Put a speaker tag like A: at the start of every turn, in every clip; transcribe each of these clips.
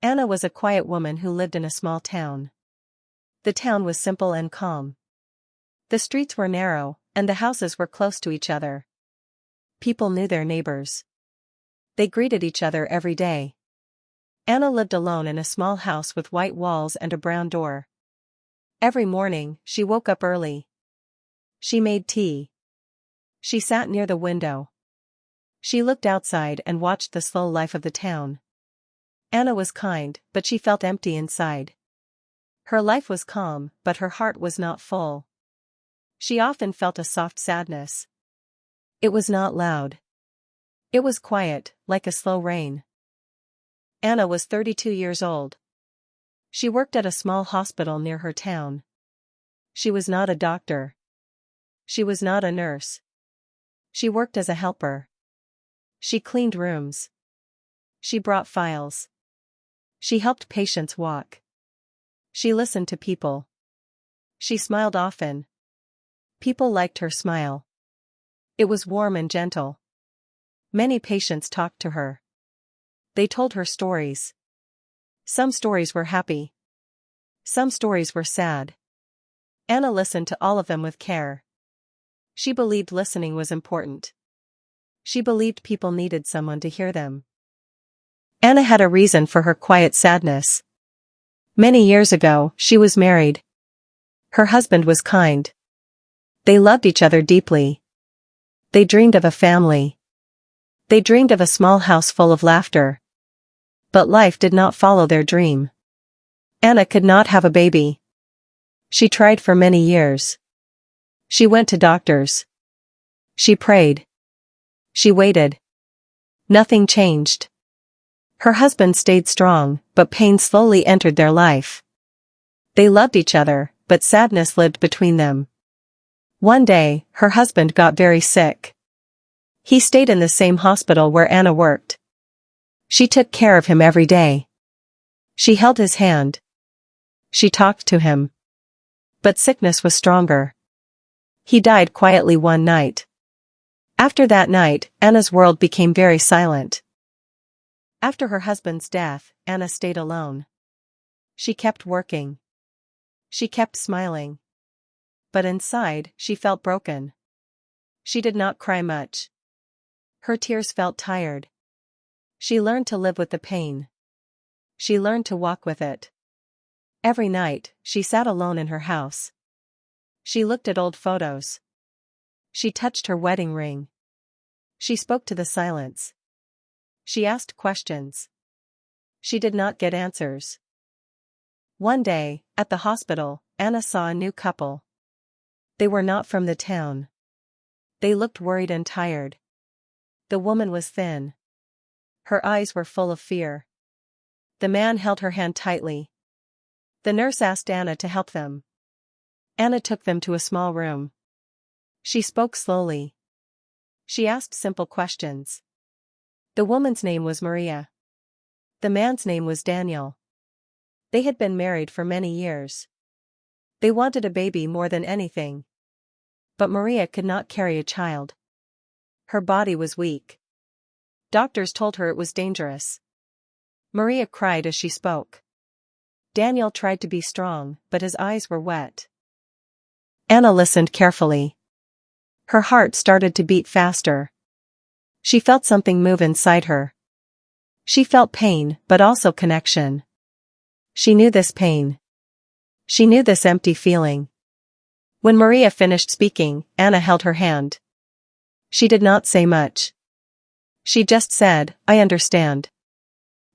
A: Anna was a quiet woman who lived in a small town. The town was simple and calm. The streets were narrow, and the houses were close to each other. People knew their neighbors. They greeted each other every day. Anna lived alone in a small house with white walls and a brown door. Every morning, she woke up early. She made tea. She sat near the window. She looked outside and watched the slow life of the town. Anna was kind, but she felt empty inside. Her life was calm, but her heart was not full. She often felt a soft sadness. It was not loud. It was quiet, like a slow rain. Anna was 32 years old. She worked at a small hospital near her town. She was not a doctor. She was not a nurse. She worked as a helper. She cleaned rooms. She brought files. She helped patients walk. She listened to people. She smiled often. People liked her smile. It was warm and gentle. Many patients talked to her. They told her stories. Some stories were happy. Some stories were sad. Anna listened to all of them with care. She believed listening was important. She believed people needed someone to hear them. Anna had a reason for her quiet sadness. Many years ago, she was married. Her husband was kind. They loved each other deeply. They dreamed of a family. They dreamed of a small house full of laughter. But life did not follow their dream. Anna could not have a baby. She tried for many years. She went to doctors. She prayed. She waited. Nothing changed. Her husband stayed strong, but pain slowly entered their life. They loved each other, but sadness lived between them. One day, her husband got very sick. He stayed in the same hospital where Anna worked. She took care of him every day. She held his hand. She talked to him. But sickness was stronger. He died quietly one night. After that night, Anna's world became very silent. After her husband's death, Anna stayed alone. She kept working. She kept smiling. But inside, she felt broken. She did not cry much. Her tears felt tired. She learned to live with the pain. She learned to walk with it. Every night, she sat alone in her house. She looked at old photos. She touched her wedding ring. She spoke to the silence. She asked questions. She did not get answers. One day, at the hospital, Anna saw a new couple. They were not from the town. They looked worried and tired. The woman was thin. Her eyes were full of fear. The man held her hand tightly. The nurse asked Anna to help them. Anna took them to a small room. She spoke slowly. She asked simple questions. The woman's name was Maria. The man's name was Daniel. They had been married for many years. They wanted a baby more than anything. But Maria could not carry a child. Her body was weak. Doctors told her it was dangerous. Maria cried as she spoke. Daniel tried to be strong, but his eyes were wet. Anna listened carefully. Her heart started to beat faster. She felt something move inside her. She felt pain, but also connection. She knew this pain. She knew this empty feeling. When Maria finished speaking, Anna held her hand. She did not say much. She just said, "I understand."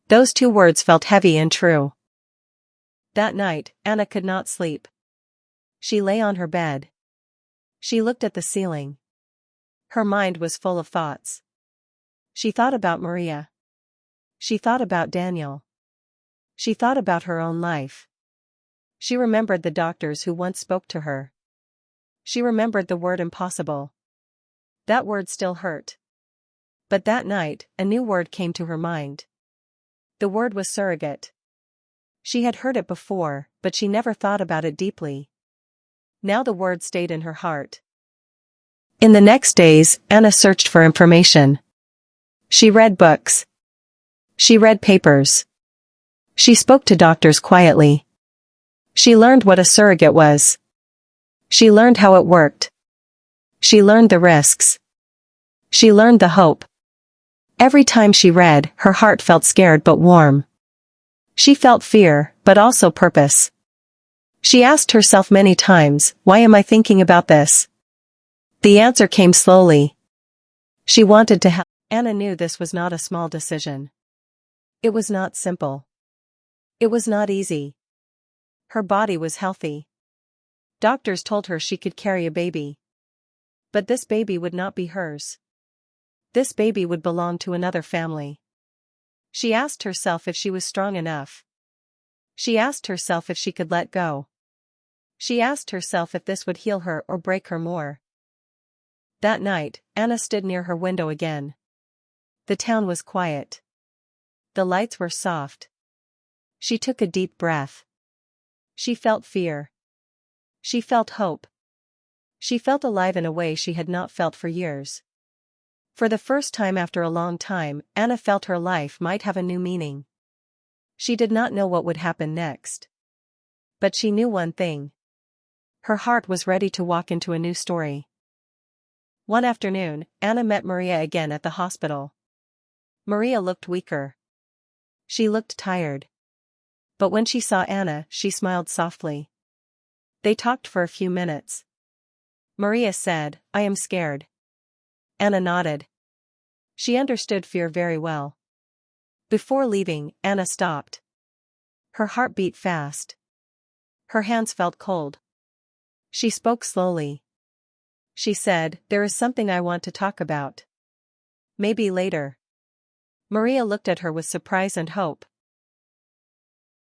A: Those two words felt heavy and true. That night, Anna could not sleep. She lay on her bed. She looked at the ceiling. Her mind was full of thoughts. She thought about Maria. She thought about Daniel. She thought about her own life. She remembered the doctors who once spoke to her. She remembered the word impossible. That word still hurt. But that night, a new word came to her mind. The word was surrogate. She had heard it before, but she never thought about it deeply. Now the word stayed in her heart. In the next days, Anna searched for information. She read books. She read papers. She spoke to doctors quietly. She learned what a surrogate was. She learned how it worked. She learned the risks. She learned the hope. Every time she read, her heart felt scared but warm. She felt fear, but also purpose. She asked herself many times, why am I thinking about this? The answer came slowly. She wanted to help. Anna knew this was not a small decision. It was not simple. It was not easy. Her body was healthy. Doctors told her she could carry a baby. But this baby would not be hers. This baby would belong to another family. She asked herself if she was strong enough. She asked herself if she could let go. She asked herself if this would heal her or break her more. That night, Anna stood near her window again. The town was quiet. The lights were soft. She took a deep breath. She felt fear. She felt hope. She felt alive in a way she had not felt for years. For the first time after a long time, Anna felt her life might have a new meaning. She did not know what would happen next. But she knew one thing. Her heart was ready to walk into a new story. One afternoon, Anna met Maria again at the hospital. Maria looked weaker. She looked tired. But when she saw Anna, she smiled softly. They talked for a few minutes. Maria said, I am scared. Anna nodded. She understood fear very well. Before leaving, Anna stopped. Her heart beat fast. Her hands felt cold. She spoke slowly. She said, there is something I want to talk about. Maybe later. Maria looked at her with surprise and hope.